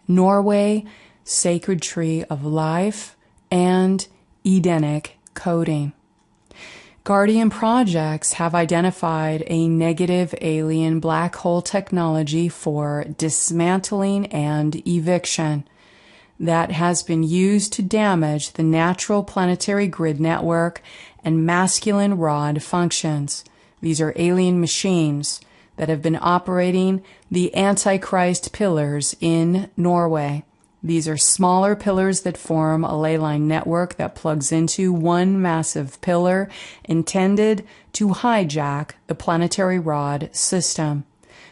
Norway, Sacred Tree of Life, and Edenic Coding. Guardian Projects have identified a negative alien black hole technology for dismantling and eviction that has been used to damage the natural planetary grid network and masculine rod functions. These are alien machines that have been operating the Antichrist pillars in Norway. These are smaller pillars that form a ley line network that plugs into one massive pillar intended to hijack the planetary rod system,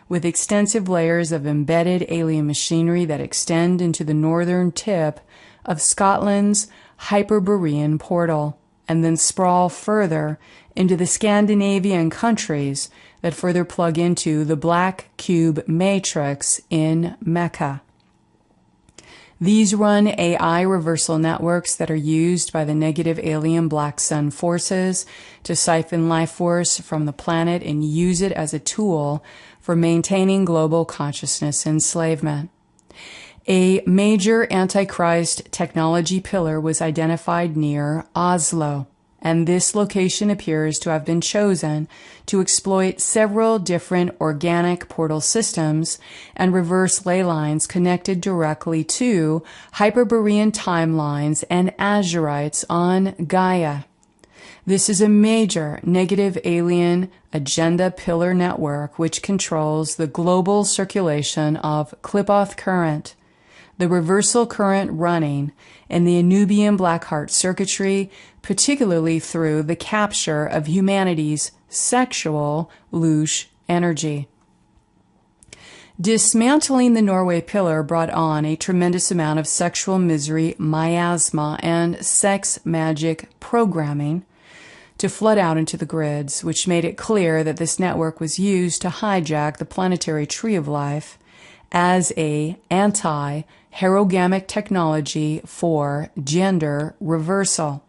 with extensive layers of embedded alien machinery that extend into the northern tip of Scotland's Hyperborean portal, and then sprawl further into the Scandinavian countries that further plug into the Black Cube Matrix in Mecca. These run AI reversal networks that are used by the negative alien black sun forces to siphon life force from the planet and use it as a tool for maintaining global consciousness enslavement. A major Antichrist technology pillar was identified near Oslo, and this location appears to have been chosen to exploit several different organic portal systems and reverse ley lines connected directly to Hyperborean timelines and Azurites on Gaia. This is a major negative alien agenda pillar network which controls the global circulation of Qliphoth current, the reversal current running in the Anubian Blackheart circuitry, particularly through the capture of humanity's sexual louche energy. Dismantling the Norway pillar brought on a tremendous amount of sexual misery, miasma, and sex magic programming to flood out into the grids, which made it clear that this network was used to hijack the planetary tree of life as a anti-herogamic technology for gender reversal.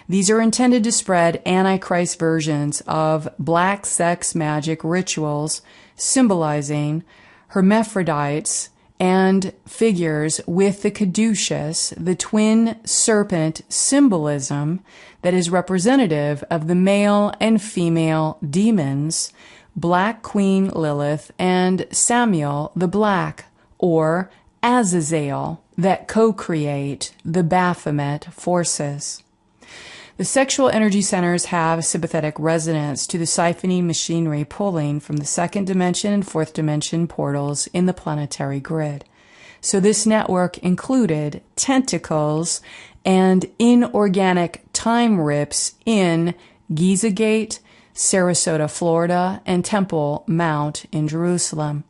These are intended to spread Antichrist versions of black sex magic rituals symbolizing hermaphrodites and figures with the caduceus, the twin serpent symbolism that is representative of the male and female demons, Black Queen Lilith and Samuel the Black, or Azazel, that co-create the Baphomet forces. The sexual energy centers have sympathetic resonance to the siphoning machinery pulling from the second dimension and fourth dimension portals in the planetary grid. So this network included tentacles and inorganic time rips in Giza Gate, Sarasota, Florida, and Temple Mount in Jerusalem.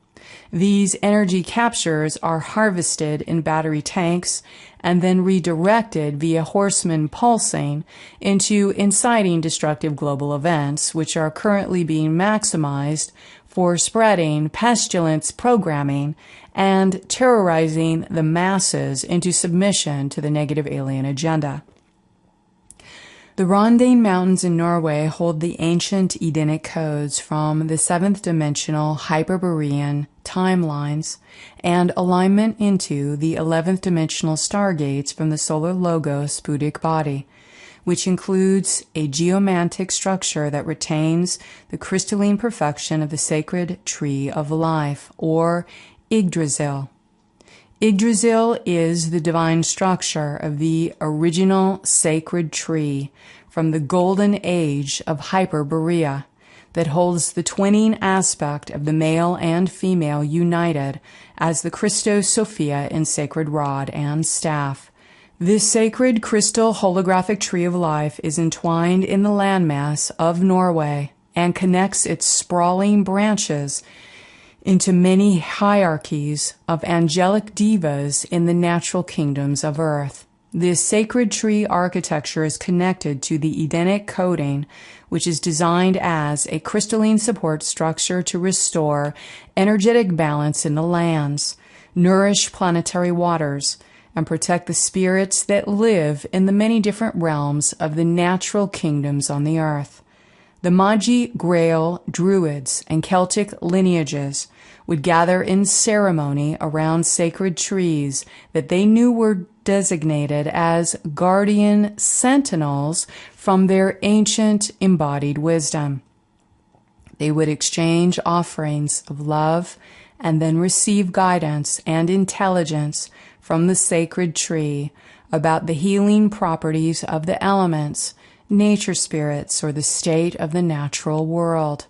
These energy captures are harvested in battery tanks and then redirected via Horseman pulsing into inciting destructive global events, which are currently being maximized for spreading pestilence programming and terrorizing the masses into submission to the negative alien agenda. The Rondane Mountains in Norway hold the ancient Edenic codes from the seventh dimensional Hyperborean timelines and alignment into the 11th dimensional stargates from the solar logos Buddhic body, which includes a geomantic structure that retains the crystalline perfection of the sacred tree of life, or Yggdrasil. Yggdrasil is the divine structure of the original sacred tree from the golden age of Hyperborea that holds the twinning aspect of the male and female united as the Christos Sophia in sacred rod and staff. This sacred crystal holographic tree of life is entwined in the landmass of Norway and connects its sprawling branches into many hierarchies of angelic divas in the natural kingdoms of earth. This sacred tree architecture is connected to the Edenic coding, which is designed as a crystalline support structure to restore energetic balance in the lands, nourish planetary waters, and protect the spirits that live in the many different realms of the natural kingdoms on the earth. The Magi, Grail, Druids, and Celtic lineages would gather in ceremony around sacred trees that they knew were designated as guardian sentinels from their ancient embodied wisdom. They would exchange offerings of love and then receive guidance and intelligence from the sacred tree about the healing properties of the elements, nature spirits, or the state of the natural world.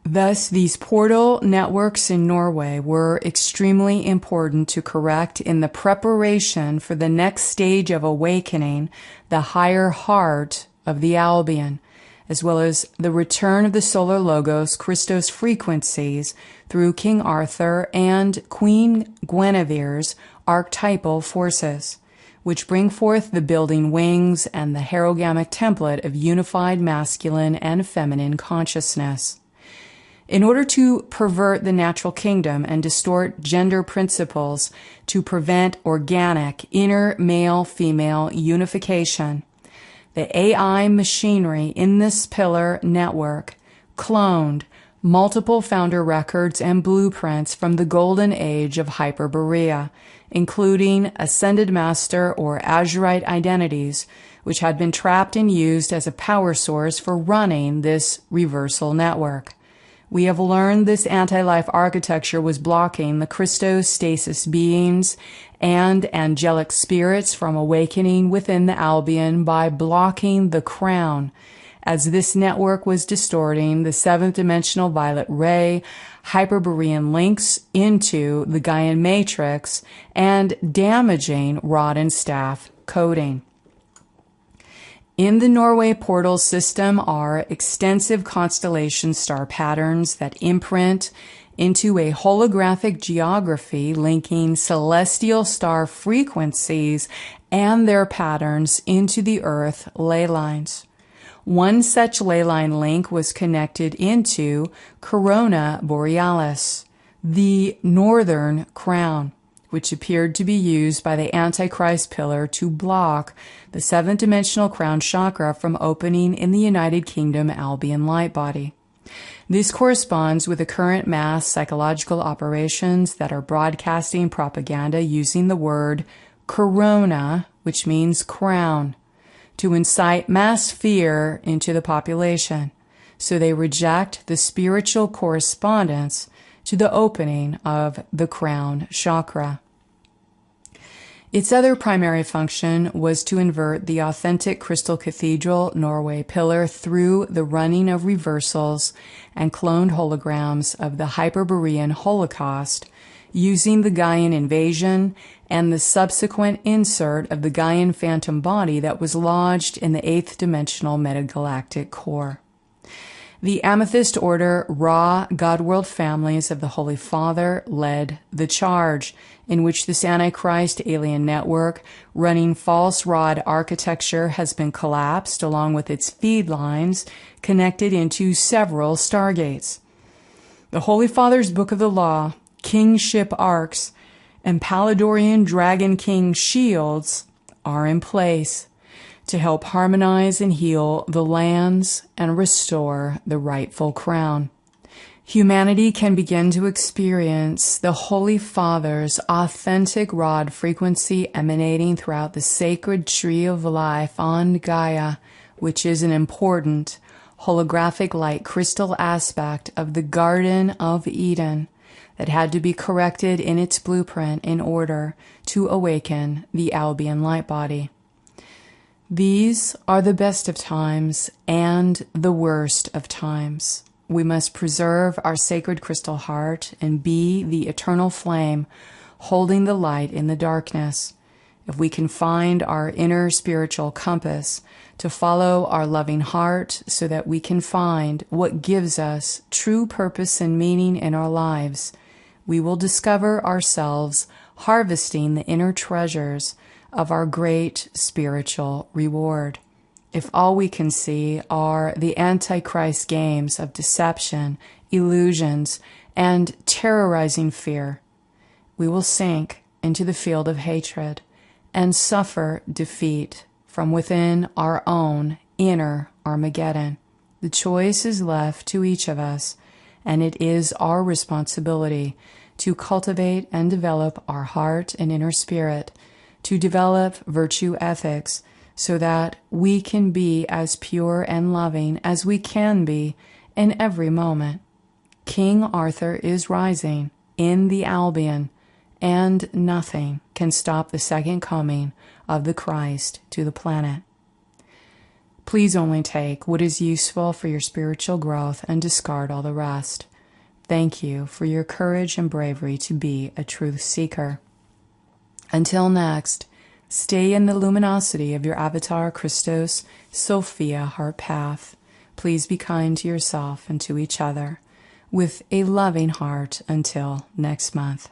Thus, these portal networks in Norway were extremely important to correct in the preparation for the next stage of awakening, the higher heart of the Albion, as well as the return of the Solar Logos Christos frequencies through King Arthur and Queen Guinevere's archetypal forces, which bring forth the building wings and the hierogamic template of unified masculine and feminine consciousness. In order to pervert the natural kingdom and distort gender principles to prevent organic inner male-female unification, the AI machinery in this pillar network cloned multiple founder records and blueprints from the golden age of Hyperborea, including Ascended Master or Azurite identities, which had been trapped and used as a power source for running this reversal network. We have learned this anti-life architecture was blocking the Christostasis beings and angelic spirits from awakening within the Albion by blocking the crown, as this network was distorting the seventh dimensional violet ray Hyperborean links into the Gaian matrix and damaging rod and staff coding. In the Norway portal system are extensive constellation star patterns that imprint into a holographic geography linking celestial star frequencies and their patterns into the Earth ley lines. One such ley line link was connected into Corona Borealis, the northern crown, which appeared to be used by the Antichrist pillar to block the seventh dimensional crown chakra from opening in the United Kingdom Albion light body. This corresponds with the current mass psychological operations that are broadcasting propaganda using the word corona, which means crown, to incite mass fear into the population, so they reject the spiritual correspondence to the opening of the crown chakra. Its other primary function was to invert the authentic Crystal Cathedral Norway pillar through the running of reversals and cloned holograms of the Hyperborean Holocaust, using the Gaian invasion and the subsequent insert of the Gaian phantom body that was lodged in the eighth dimensional metagalactic core. The Amethyst Order Ra Godworld families of the Holy Father led the charge, in which this Antichrist alien network running false rod architecture has been collapsed along with its feed lines connected into several stargates. The Holy Father's Book of the Law, Kingship Arcs, and Paladorian Dragon King shields are in place to help harmonize and heal the lands and restore the rightful crown. Humanity can begin to experience the Holy Father's authentic rod frequency emanating throughout the sacred tree of life on Gaia, which is an important holographic light crystal aspect of the Garden of Eden that had to be corrected in its blueprint in order to awaken the Albion light body. These are the best of times and the worst of times. We must preserve our sacred crystal heart and be the eternal flame holding the light in the darkness. If we can find our inner spiritual compass to follow our loving heart so that we can find what gives us true purpose and meaning in our lives, we will discover ourselves harvesting the inner treasures of our great spiritual reward. If all we can see are the Antichrist games of deception, illusions, and terrorizing fear, we will sink into the field of hatred and suffer defeat from within our own inner Armageddon. The choice is left to each of us, and it is our responsibility to cultivate and develop our heart and inner spirit, to develop virtue ethics, so that we can be as pure and loving as we can be in every moment. King Arthur is rising in the Albion, and nothing can stop the second coming of the Christ to the planet. Please only take what is useful for your spiritual growth and discard all the rest. Thank you for your courage and bravery to be a truth seeker. Until next, stay in the luminosity of your avatar Christos Sophia heart path. Please be kind to yourself and to each other with a loving heart until next month.